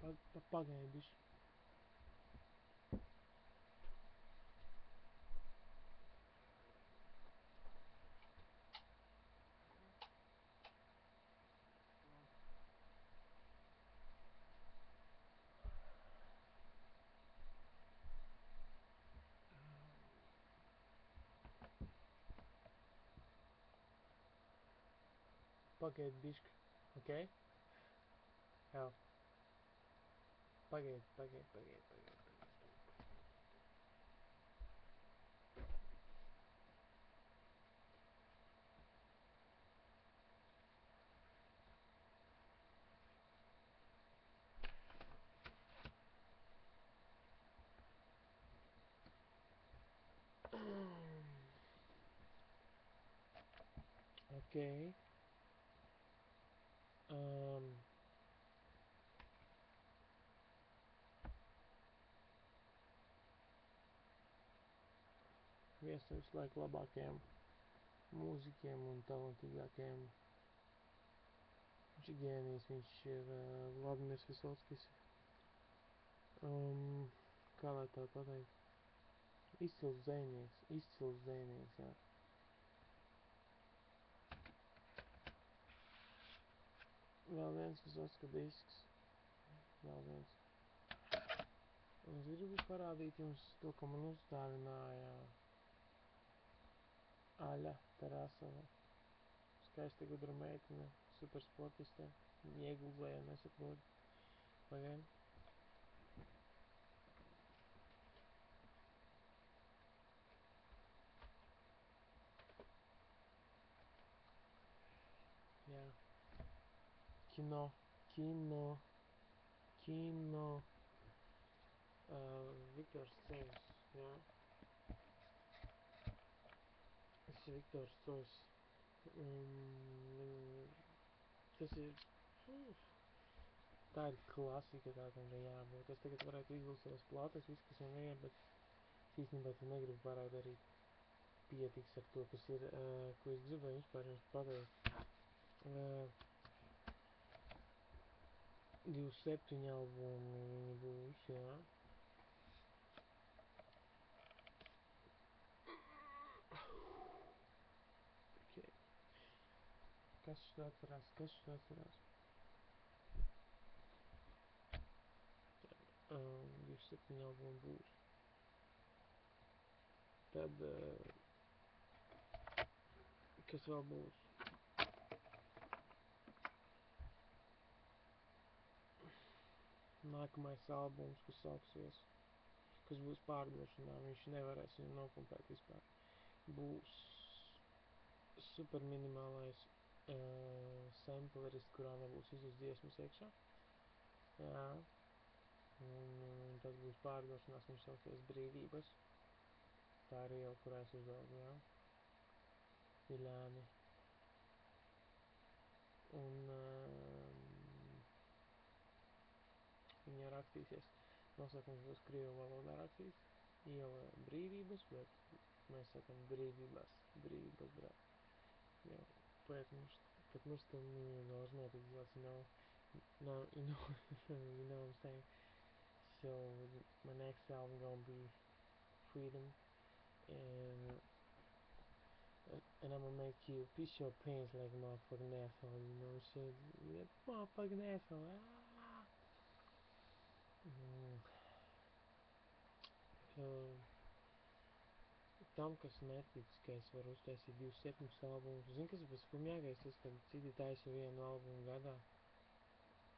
Pagaidi bišķi. Pagaidi bišķi, okei? Jā. Pagaidi. Okei. Viens no visu laiku labākajiem mūziķiem un talantīgākajiem. Viņš ir ģēnijs, viņš ir Vladimirs Visockis. Kā lai tā pateikt? Izcils dzejnieks, jā. Vēl viens Visocka disks. Vēl viens. Un es gribu parādīt jums to, ko man uzdāvināja Aļa Tarasova. Skaista gudra meitene, supersportiste. Viņa iegūlēja, nesaprot. Pagaidi. Jā. Kino. Viktors Cojs, jā. Tas ir Viktors Cojs. Tas ir... Tā ir klasika, tā tam ir jābūt. Es tagad varētu izlūst savas plātes, viss, kas man ir, bet īstenībā tu negribu pārāk darīt. Pietiks ar to, kas ir, ko es gribēju vispār jums pateikt. 27 albumi viņi būs, jā. Okay. Kas šo atcerās? 27 albumi būs. Tad, kas vēl būs? Nākamais albums, kas būs pārdošanā, viņš nevarēs viņu nopumpēt vispār. Būs super minimālais sampleris, kurā nebūs visas dziesmas iekšā. Jā. Un tad būs pārdošanās, viņš sauksies Brīvības. Tā ir iela, kurā es uzaugu, jā. Viļāni. Un viņa rakstīsies. Nosaukums būs krievu valodā rakstīts. Iela Brīvības, bet mēs sakam Brīvības, brāt. Yeah, потому что не должно это делать, you know what I'm saying. So my next album gonna be Freedom, and I'm gonna make you piss your pants like a motherfucking asshole, you know what I'm saying? Yeah, motherfucking asshole. Tam, kas netic, ka es varu uztaisīt 27 albumus, zini, kas ir skumjākais, tas, ka citi taisa vienu albumu gadā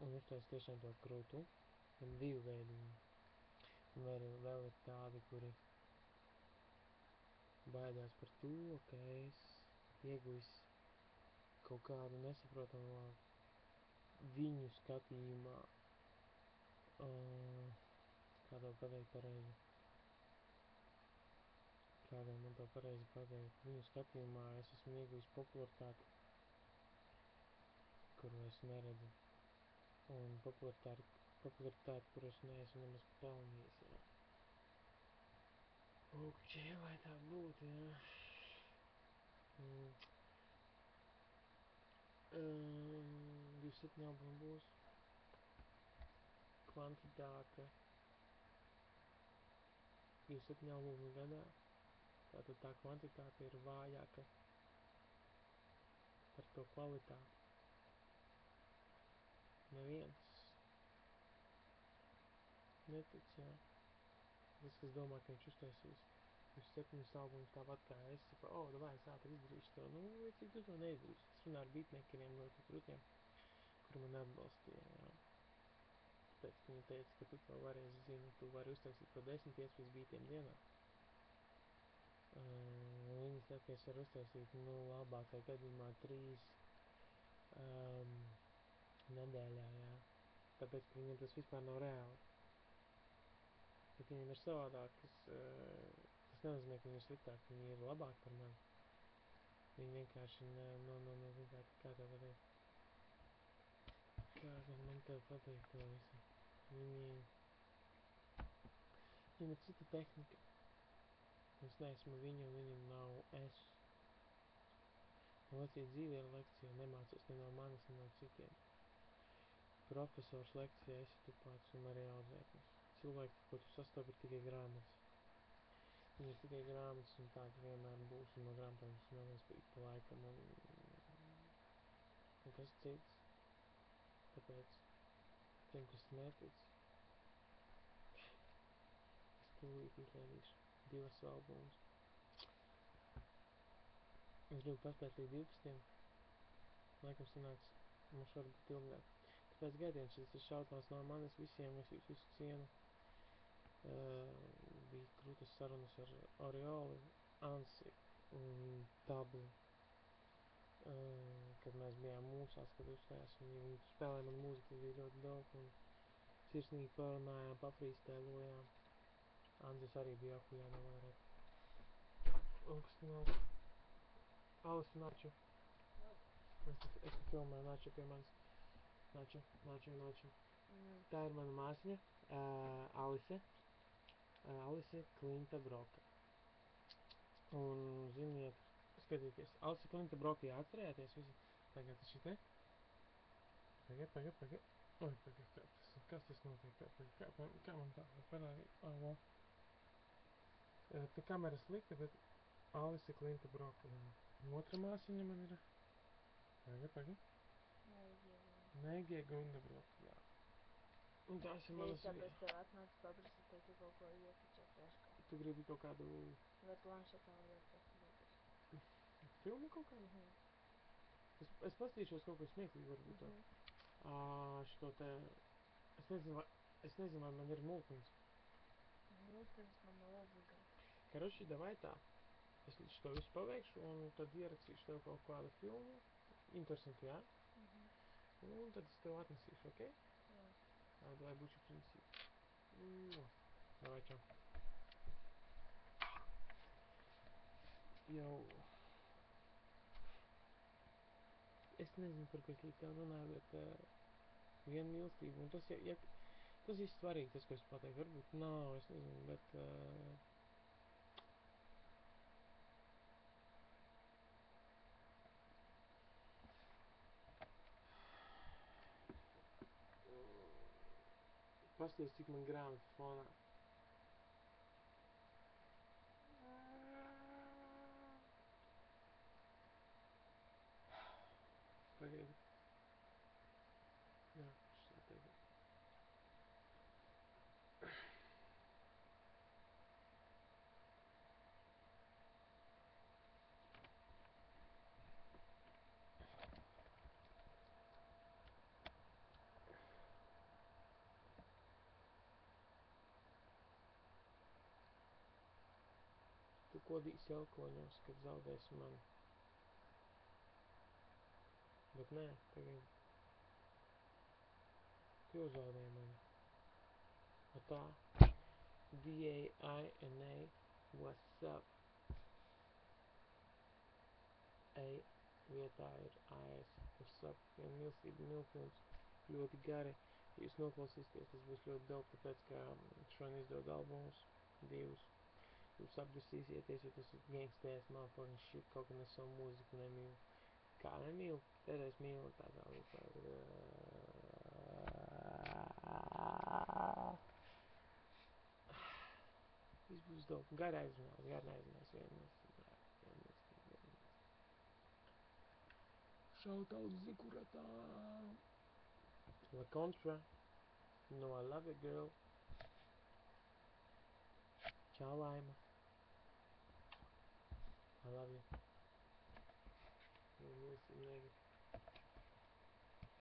un uztais tiešām to krūtu. Un divu veidu. Un vēl ir tādi, kuri baidās par to, ka es ieguvis kaut kādu nesaprotamu viņu skatījumā, kā to pateikt pareizi. Kādēļ man to pareizi pateikt? Viņu skatījumā es esmu ieguvis popularitāti, kuru es neredzu. Un popularitāti, kuru es neesmu nemaz pelnījis, jā. Ok, lai tā būtu, jā. 27 albumi būs. kvantitāte 27 albumi gadā, tātad tā kvantitāte ir vājāka par to kvalitāti. Neviens netic, jā. Tas, kas domā, ka viņš uztaisīs 7 albumus tāpat kā es, saka, davai, es ātri izdarīšu to. Nu, cik tu to neizdarīsi? Es runāju ar beatmakeriem ļoti krūtiem, kuri man atbalstīja, jā. Tāpēc, ka viņi teica, ka tu to vari, es zinu, tu vari uztaisīt pa 10-15 beatiem dienā. Viņi saka, ka es varu uztaisīt, labākajā gadījumā 3 nedēļā, jā. Tāpēc, ka viņiem tas vispār nav reāli. Bet viņiem ir savādāk, tas nenozīmē, ka viņi ir sliktāki, viņi ir labāki par mani. Viņi vienkārši, kā tev pateikt? Kā gan man tev pateikt to visu? Viņiem ir cita tehnika. Es neesmu viņa, un viņa nav es. Lekcija dzīve ir lekcija, nemācies ne no manis, ne no citiem. Profesors lekcijā esi tu pats un arī audzēknis. Cilvēki, ko tu sastopi, ir tikai grāmatas. Viņi ir tikai grāmatas un tā, ka vienmēr būs un no grāmatām smelēs pa laikam un kas cits. Tāpēc tiem, kas netic, es tūlīt izlaidīšu 2 albumus. Es gribu paspēt līdz 12. Laikam sanāks, mums varbūt ilgāk. Tāpēc gaidiens, šis ir šautavs no manis visiem, es jūs visu cienu. Bija krūtas sarunas ar Orioli, Ansi un Tabli. Kad mēs bijām mūsās, kad uzstājās, viņi spēlēja man mūziku, tas bija ļoti dope un sirsnīgi parunājām, pafrīstēlojām. Anzis arī bija ahujā nevarēt. Un kas tu nāc? Alisa, Načo. Es filmēju Načo pie manis. Načo. Tā ir mana māsiņa, Alise Klinta Broka. Un, ziniet, skatieties, Alise Klinta Broka, jā, atcerējāties visi? Tagad tas šitē? Pagad. Oi, pagad, kas tas notiek? Kā man tā parādīt? Te kamera slikta, bet Alise Klinta Broka, jā. Otra māsiņa man ir... Pagad. Negie Gunda Broka, jā. Un tās ir manas... Tāpēc tev atnāca paprasīt, tev tu kaut ko iefičēt treškā. Tu gribi kaut kādu... Vai planšetā liek tas? Filmu kaut kādu? Es pastīšos kaut ko smieklīgi varbūt. Šito te... Es nezinu, vai man ir multins. Multins man nav obligāti. Karoči, davai tā. Es šito visu paveikšu un tad ierakstīšu tev kaut kādu filmu. Interesantu, jā? Un tad es tev atnesīšu, ok? Jā. Давай буду принести. Давай, čau. Jau... Es nezinu, par ko es līdz tev runāju, bet viena mīlestība. Un tas, tas ir svarīgi, tas, ko es pateiktu. Varbūt nav, es nezinu, bet... Pasties, cik man grāmatu fonā. Pagaidi. Jā, šitā tagad. Tu kodīsi elkoņos, kad zaudēsi mani. Bet nē, tagad. Tu jau zaudēji mani. Ar tā. D-A-I-N-A. What's up? A vietā ir A-S. What's up? Vien mīlestība miltons. Ļoti gari. Ja jūs noklausīsieties, tas būs ļoti dope, tāpēc, ka šodien izdod albumus. 2. Jūs apdusīsieties, jo tas ir gangstēs, motherfucking shit, kaut gan es savu mūziku nemīlu. Kā nemīlu? Tad es mīlu tā kā vispār. to. Gari aizrunās, gari neaizrunās vienos. Shout out Zikurata. La Contra. No, I love you, girl. Ciao, Laima. I love you. You're a nigga.